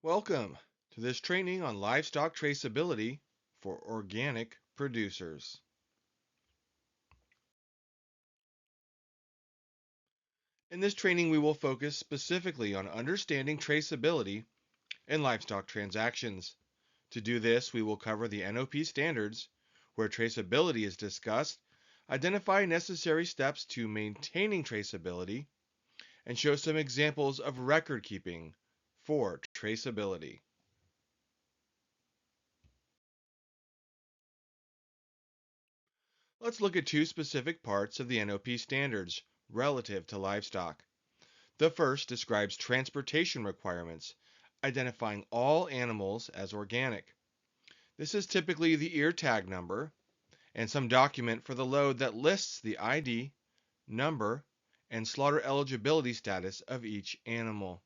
Welcome to this training on livestock traceability for organic producers. In this training, we will focus specifically on understanding traceability in livestock transactions. To do this, we will cover the NOP standards, where traceability is discussed, identify necessary steps to maintaining traceability, and show some examples of record keeping for traceability. Let's look at two specific parts of the NOP standards relative to livestock. The first describes transportation requirements, identifying all animals as organic. This is typically the ear tag number and some document for the load that lists the ID, number, and slaughter eligibility status of each animal.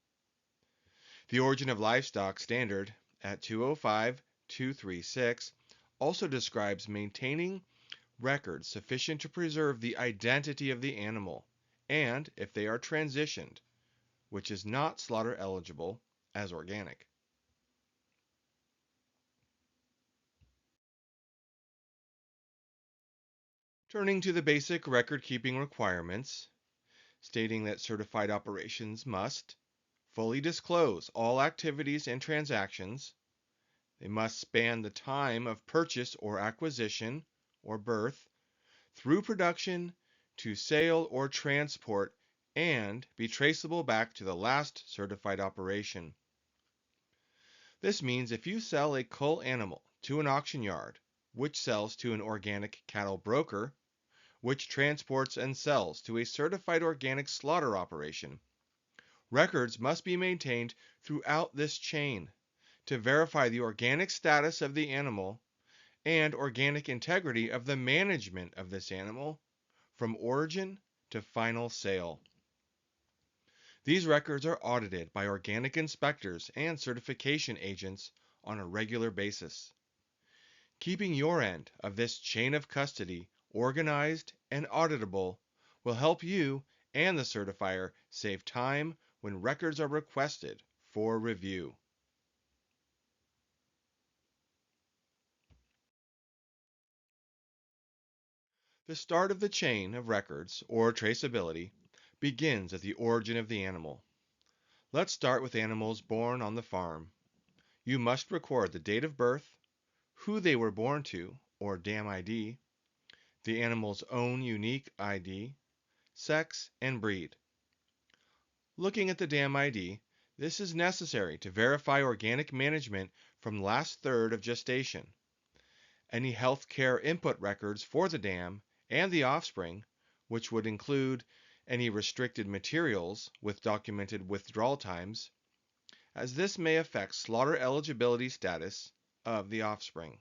The origin of livestock standard at 205236 also describes maintaining records sufficient to preserve the identity of the animal, and if they are transitioned, which is not slaughter eligible, as organic. Turning to the basic record keeping requirements, stating that certified operations must fully disclose all activities and transactions. They must span the time of purchase or acquisition or birth through production to sale or transport and be traceable back to the last certified operation. This means if you sell a cull animal to an auction yard, which sells to an organic cattle broker, which transports and sells to a certified organic slaughter operation, records must be maintained throughout this chain to verify the organic status of the animal and organic integrity of the management of this animal from origin to final sale. These records are audited by organic inspectors and certification agents on a regular basis. Keeping your end of this chain of custody organized and auditable will help you and the certifier save time when records are requested for review. The start of the chain of records, or traceability, begins at the origin of the animal. Let's start with animals born on the farm. You must record the date of birth, who they were born to, or dam ID, the animal's own unique ID, sex, and breed. Looking at the dam ID, this is necessary to verify organic management from last third of gestation. Any health care input records for the dam and the offspring, which would include any restricted materials with documented withdrawal times, as this may affect slaughter eligibility status of the offspring.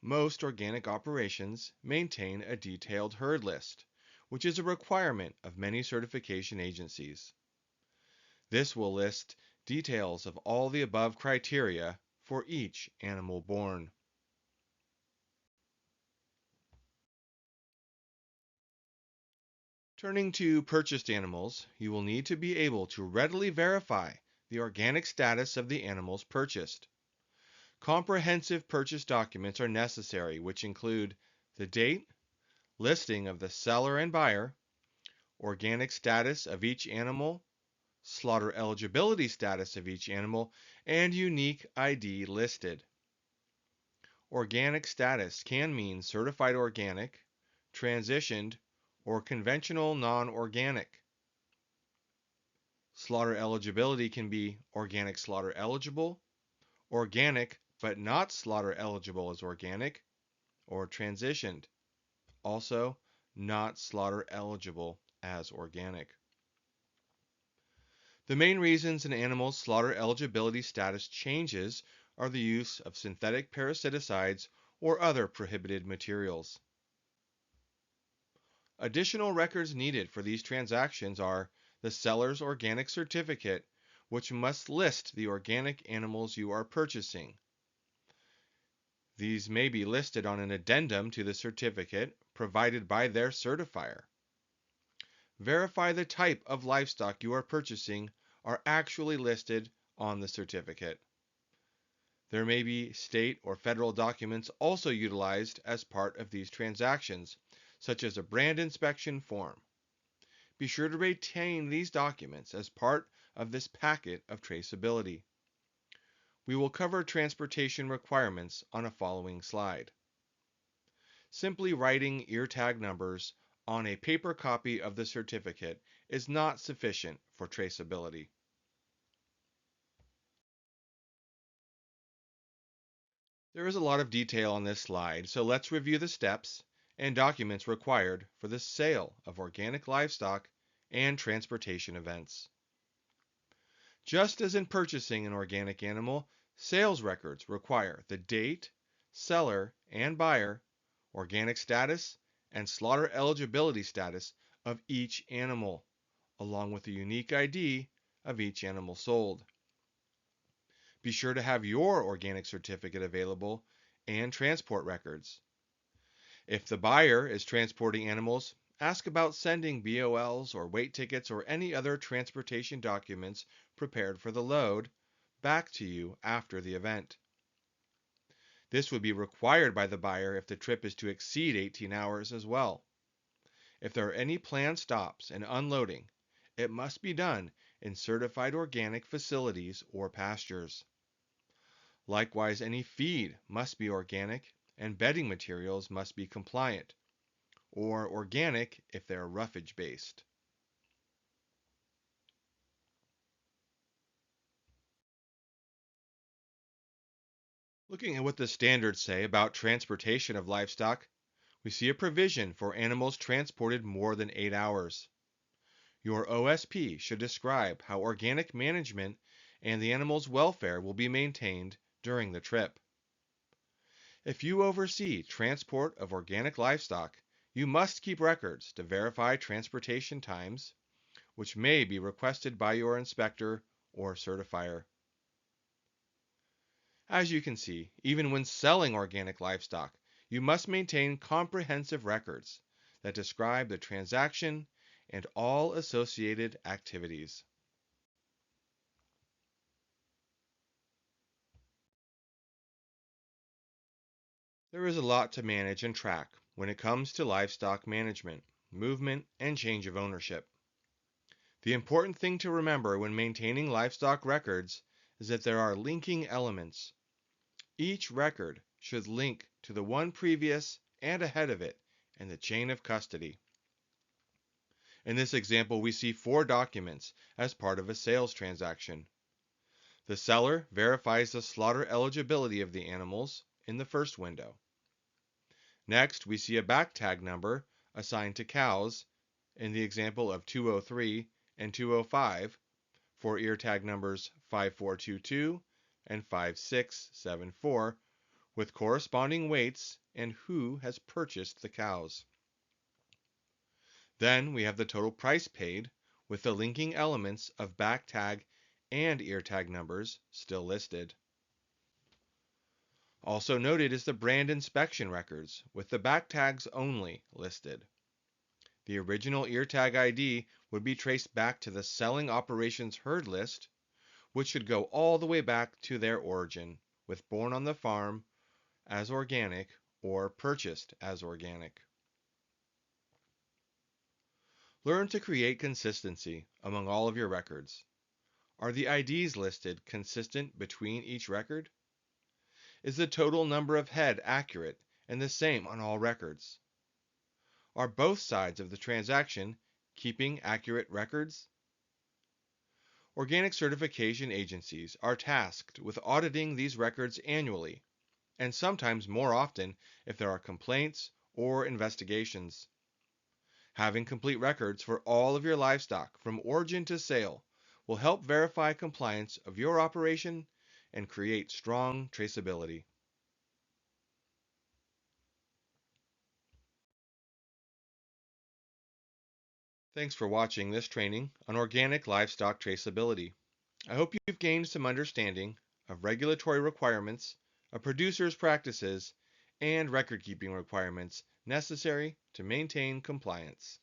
Most organic operations maintain a detailed herd list, which is a requirement of many certification agencies. This will list details of all the above criteria for each animal born. Turning to purchased animals, you will need to be able to readily verify the organic status of the animals purchased. Comprehensive purchase documents are necessary, which include the date, listing of the seller and buyer, organic status of each animal, slaughter eligibility status of each animal, and unique ID listed. Organic status can mean certified organic, transitioned, or conventional non-organic. Slaughter eligibility can be organic slaughter eligible, organic but not slaughter eligible as organic, or transitioned, also not slaughter eligible as organic. The main reasons an animal's slaughter eligibility status changes are the use of synthetic parasiticides or other prohibited materials. Additional records needed for these transactions are the seller's organic certificate, which must list the organic animals you are purchasing. These may be listed on an addendum to the certificate provided by their certifier. Verify the type of livestock you are purchasing are actually listed on the certificate. There may be state or federal documents also utilized as part of these transactions, such as a brand inspection form. Be sure to retain these documents as part of this packet of traceability. We will cover transportation requirements on a following slide. Simply writing ear tag numbers on a paper copy of the certificate is not sufficient for traceability. There is a lot of detail on this slide, so let's review the steps and documents required for the sale of organic livestock and transportation events. Just as in purchasing an organic animal, sales records require the date, seller, and buyer, organic status, and slaughter eligibility status of each animal, along with the unique ID of each animal sold. Be sure to have your organic certificate available and transport records. If the buyer is transporting animals, ask about sending BOLs or weight tickets or any other transportation documents prepared for the load back to you after the event. This would be required by the buyer if the trip is to exceed 18 hours as well. If there are any planned stops and unloading, it must be done in certified organic facilities or pastures. Likewise, any feed must be organic and bedding materials must be compliant, or organic if they're roughage based. Looking at what the standards say about transportation of livestock, we see a provision for animals transported more than 8 hours. Your OSP should describe how organic management and the animal's welfare will be maintained during the trip. If you oversee transport of organic livestock, you must keep records to verify transportation times, which may be requested by your inspector or certifier. As you can see, even when selling organic livestock, you must maintain comprehensive records that describe the transaction and all associated activities. There is a lot to manage and track when it comes to livestock management, movement, and change of ownership. The important thing to remember when maintaining livestock records is that there are linking elements. Each record should link to the one previous and ahead of it in the chain of custody. In this example, we see 4 documents as part of a sales transaction. The seller verifies the slaughter eligibility of the animals in the first window. Next, we see a back tag number assigned to cows in the example of 203 and 205 for ear tag numbers 5422 and 5674 with corresponding weights and who has purchased the cows. Then we have the total price paid with the linking elements of back tag and ear tag numbers still listed. Also noted is the brand inspection records with the back tags only listed. The original ear tag ID would be traced back to the selling operations herd list, which should go all the way back to their origin, with born on the farm as organic or purchased as organic. Learn to create consistency among all of your records. Are the IDs listed consistent between each record? Is the total number of head accurate and the same on all records? Are both sides of the transaction keeping accurate records? Organic certification agencies are tasked with auditing these records annually, and sometimes more often if there are complaints or investigations. Having complete records for all of your livestock from origin to sale will help verify compliance of your operation and create strong traceability. Thanks for watching this training on organic livestock traceability. I hope you've gained some understanding of regulatory requirements, of producers' practices, and record-keeping requirements necessary to maintain compliance.